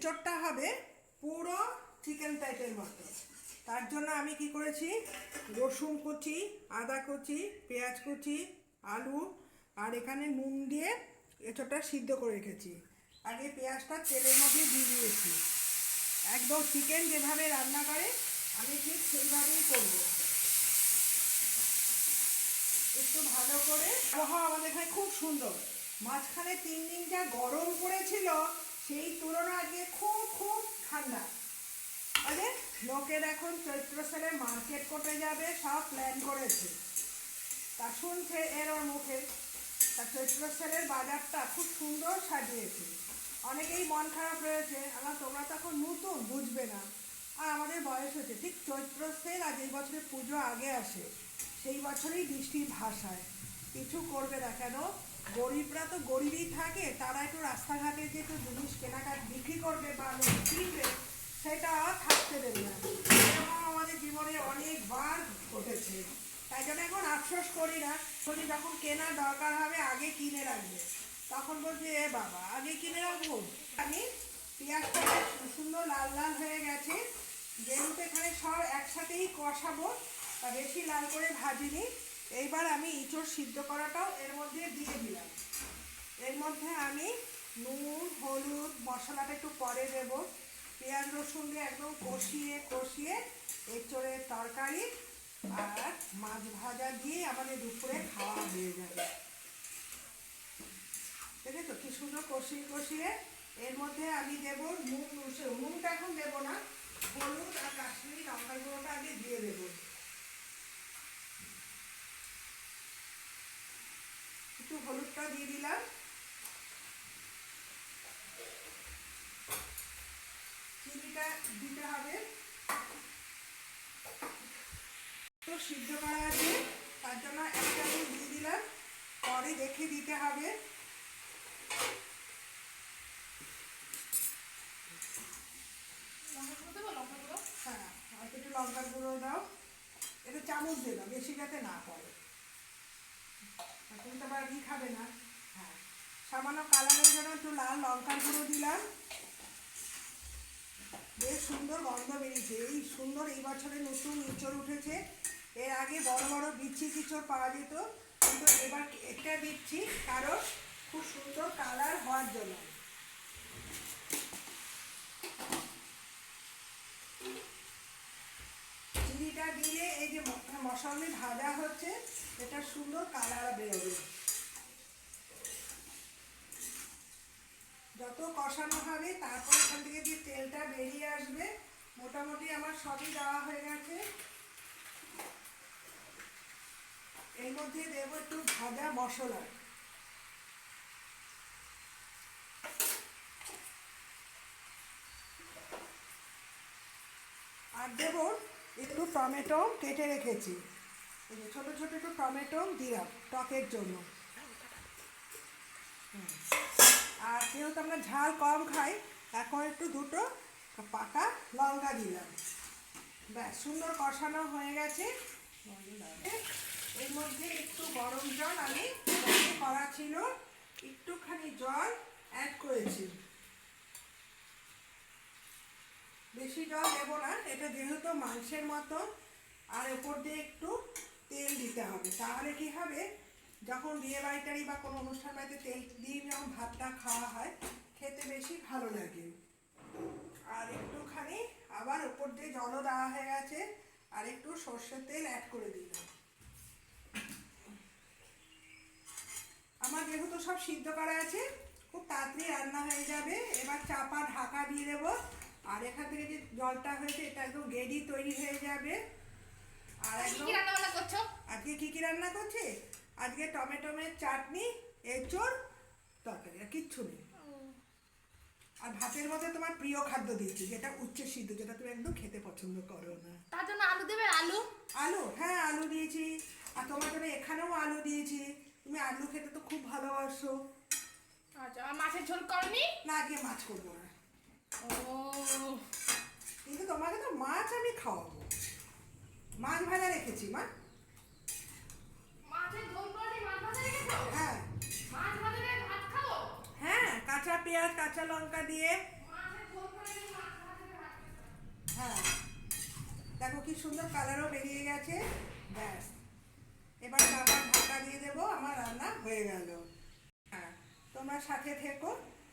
ইঁচড়টা হবে পুরো চিকেন টাইপের মতো। তার জন্য আমি কি করেছি, রসুন কুচি, আদা কুচি, পেঁয়াজ কুচি, আলু আর এখানে নুন দিয়ে এঁচড়টা সিদ্ধ করে রেখেছি। আগে পেঁয়াজটা তেলের মধ্যে দিয়ে দিয়েছি। একদম চিকেন যেভাবে রান্না করে আমি ঠিক সেইভাবেই করবো। একটু ভালো করে, আবহাওয়া আমাদের এখানে খুব সুন্দর। মাঝখানে 3 দিন যা গরম পড়েছিল সেই তুলনায় আজকে খুব খুব ঠান্ডা। আরে লোকের এখন চৈত্র সেলে মার্কেট করতে যাবে, সব প্ল্যান করেছে। তা শুনছে এর ওর মুখে, তা চৈত্র সেলের বাজারটা খুব সুন্দর সাজিয়েছে। অনেকেই মন খারাপ রয়েছে, আমার তোমরা তো এখন নতুন, বুঝবে না। আর আমাদের বয়স হয়েছে, ঠিক চৈত্র সেল আর এই বছরে পুজো আগে আসে, সেই বছরই বৃষ্টির ভাষায় কিছু করবে না। কেন, গরিবরা তো গরিবই থাকে, তারা একটু রাস্তাঘাটে যে একটু জিনিস কেনাকাটা বিক্রি করবে বা কিনবে, সেটা থাকতে দেবে না। এরকম আমাদের জীবনে অনেকবার ঘটেছে। তাই জন্য এখন আফসোস করি না। যদি যখন কেনার দরকার হবে আগে কিনে রাখবে, তখন বলছি এ বাবা আগে কিনে রাখবো। আমি পেঁয়াজটা সুন্দর লাল লাল হয়ে গেছে, যেহেতু এখানে সব একসাথেই কষাবো, তা বেশি লাল করে ভাজিনি। এইবার আমি ইঁচড় সিদ্ধ করাটাও এর মধ্যে দিয়ে দিলাম। এর মধ্যে আমি নুন, হলুদ, মশলাটা একটু পরে দেব। পেঁয়াজ রসুন দিয়ে একদম কষিয়ে কষিয়ে এঁচড়ের তরকারি আর মাছ ভাজা দিয়ে আমাদের দুপুরে খাওয়া হয়ে যাবে। দেখেছো কি সুন্দর কষিয়ে কষিয়ে এর মধ্যে আমি দেবো নুনটা এখন দেবো না, হলুদ আর কাশ্মীরি লঙ্কা গুঁড়োটা আগে দিয়ে দেবো। একটু হলুদটা দিয়ে দিলাম। চিনিটা দিতে হবে। তো সিদ্ধ করা আছে, তার জন্য একটা দিয়ে দিলাম, পরে দেখে দিতে হবে। হ্যাঁ, আর একটু লঙ্কার গুঁড়ো দাও, এটা চামচ দিয়ে দাও, বেশি যাতে না পড়ে। তুমি তো আবার ঘি খাবে না। হ্যাঁ, সামান্য কালারের জন্য একটু লাল লঙ্কার গুঁড়ো দিলাম। বেশ সুন্দর গন্ধ বেরিয়েছে। এই সুন্দর এই বছরে নতুন ইঁচড় উঠেছে। এর আগে বড় বড় বিচ্ছি ইঁচড় পাওয়া যেত, কিন্তু এবার এটা দিচ্ছি কারণ খুব সুন্দর কালার হওয়ার জন্য। চিনিটা দিয়ে এই যে মশলা ভাজা হচ্ছে, এটা সুন্দর কালার বেরোবে। যত কষানো হবে তারপর এখান থেকে যে তেলটা বেরিয়ে আসবে। মোটামুটি আমার সবই দেওয়া হয়ে গেছে। এর মধ্যে দেবো একটু ভাজা মশলা, আর দেবো একটু টমেটো কেটে রেখেছি। এই যে ছোটো ছোটো একটু টমেটো দিলাম টকের জন্য। আর যেহেতু আমরা ঝাল কম খাই, এখন একটু দুটো পাকা লঙ্কা দিলাম। ব্যাস, সুন্দর কষানো হয়ে গেছে। এর মধ্যে একটু গরম জল আমি করা ছিল, একটুখানি জল অ্যাড করেছি। বেশি জল দেবো না, এটা যেহেতু মাংসের মতো। আর ওপর দিয়ে একটু তেল দিতে হবে, তাহলে কি হবে, যখন বিয়ে বাড়িটারি বা কোনো অনুষ্ঠান বাড়িতে তেল দিয়ে যখন ভাতটা খাওয়া হয়, খেতে বেশি ভালো লাগে। আর একটুখানি আবার ওপর দিয়ে জলও দেওয়া হয়ে গেছে, আর একটু সর্ষের তেল অ্যাড করে দিলাম। আমার যেহেতু সব সিদ্ধ করা আছে, খুব তাড়াতাড়ি রান্না হয়ে যাবে। এবার চাপা ঢাকা দিয়ে দেবো, আর এখান থেকে যে জলটা হয়েছে এটা একদম গ্রেভি তৈরি হয়ে যাবে। আর একদম আজকে কি কি রান্না করছি, আজকে টমেটোমের চাটনি, এঁচড় তরকারি, আর কিচ্ছু নেই। আর ভাতের মধ্যে তোমার প্রিয় খাদ্য দিয়েছি, যেটা উচ্চ সিদ্ধ, যেটা তুমি একদম খেতে পছন্দ করো না। তার জন্য আলু দেবে। আলু আলু হ্যাঁ, আলু দিয়েছি। আর তোমার জন্য এখানেও আলু দিয়েছি, তুমি আলু খেতে তো খুব ভালোবাসো। আচ্ছা, আর মাছের ঝোল করনি? না, আজকে মাছ করবো না। ও, কিন্তু তোমাকে তো মাছ আমি খাওয়াবো। মাছ ভাজা রেখেছি মা। মাছের ঝোল করনি, মাছ ভাজা রেখেছো? হ্যাঁ মাছ ভাজা দিয়ে ভাত খাবো? হ্যাঁ, কাঁচা পেঁয়াজ কাঁচা লঙ্কা দিয়ে। মাছের ঝোল দেখো কি সুন্দর কালারও বেরিয়ে গেছে। ব্যাস, এবার আবার ঢাকা দিয়ে দেবো, আমার রান্না হয়ে গেল। হ্যাঁ, তোমরা সাথে থেকো।